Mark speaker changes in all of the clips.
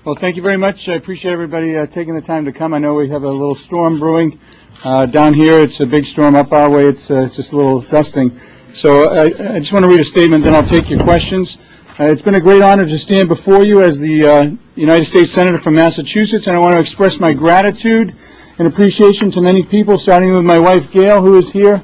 Speaker 1: Well, thank you very much. I appreciate everybody taking the time to come. I know we have a little storm brewing down here. It's a big storm up our way. It's just a little dusting. So I just want to read a statement, then I'll take your questions. It's been a great honor to stand before you as the United States Senator from Massachusetts, and I want to express my gratitude and appreciation to many people, starting with my wife, Gail, who is here.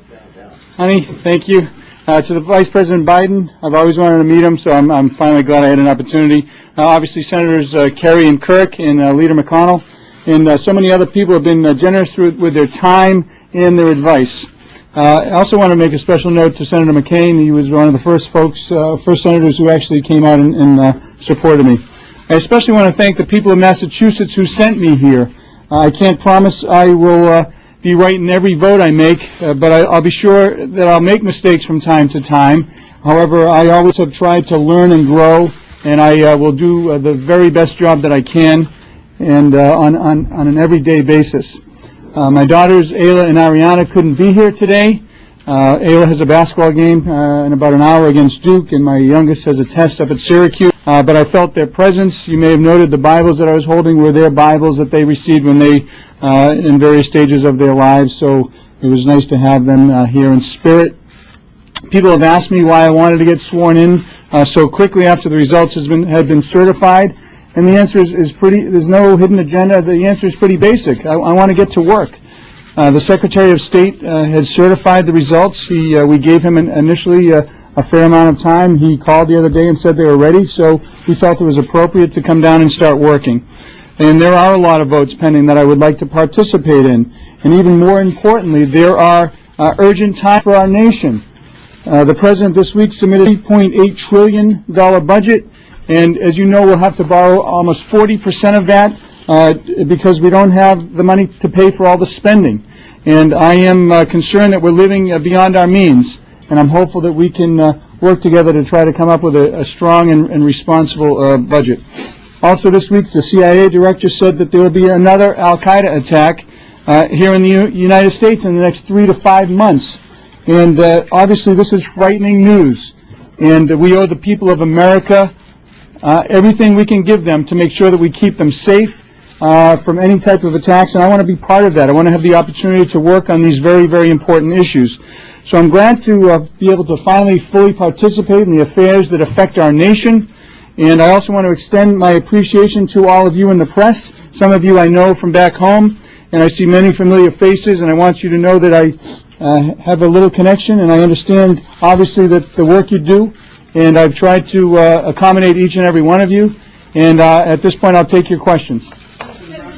Speaker 1: Honey, thank you. To the Vice President Biden, I've always wanted to meet him, so I'm finally glad I had an opportunity. Obviously, Senators Kerry and Kirk and Leader McConnell, and so many other people have been generous with their time and their advice. I also want to make a special note to Senator McCain. He was one of the first senators who actually came out and supported me. I especially want to thank the people of Massachusetts who sent me here. I can't promise I will be right in every vote I make, but I'll be sure that I'll make mistakes from time to time. However, I always have tried to learn and grow, and I will do the very best job that I can, and on an everyday basis. My daughters, Ayla and Ariana, couldn't be here today. Ayla has a basketball game in about an hour against Duke, and my youngest has a test up at Syracuse. But I felt their presence. You may have noted the Bibles that I was holding were their Bibles that they received when they, in various stages of their lives. So it was nice to have them here in spirit. People have asked me why I wanted to get sworn in so quickly after the results had been certified. And the answer is pretty, there's no hidden agenda. The answer is pretty basic. I want to get to work. The Secretary of State had certified the results. We gave him initially a fair amount of time. He called the other day and said they were ready, so we felt it was appropriate to come down and start working. And there are a lot of votes pending that I would like to participate in. And even more importantly, there are urgent times for our nation. The President this week submitted a $3.8 trillion budget, and as you know, we'll have to borrow almost 40% of that because we don't have the money to pay for all the spending. And I am concerned that we're living beyond our means, and I'm hopeful that we can work together to try to come up with a strong and responsible budget. Also this week, the CIA director said that there will be another al-Qaeda attack here in the United States in the next 3 to 5 months. And obviously this is frightening news, and we owe the people of America everything we can give them to make sure that we keep them safe from any type of attacks, and I want to be part of that. I want to have the opportunity to work on these very, very important issues. So I'm glad to be able to finally fully participate in the affairs that affect our nation, and I also want to extend my appreciation to all of you in the press. Some of you I know from back home, and I see many familiar faces, and I want you to know that I have a little connection, and I understand, obviously, that the work you do, and I've tried to accommodate each and every one of you. And at this point, I'll take your questions.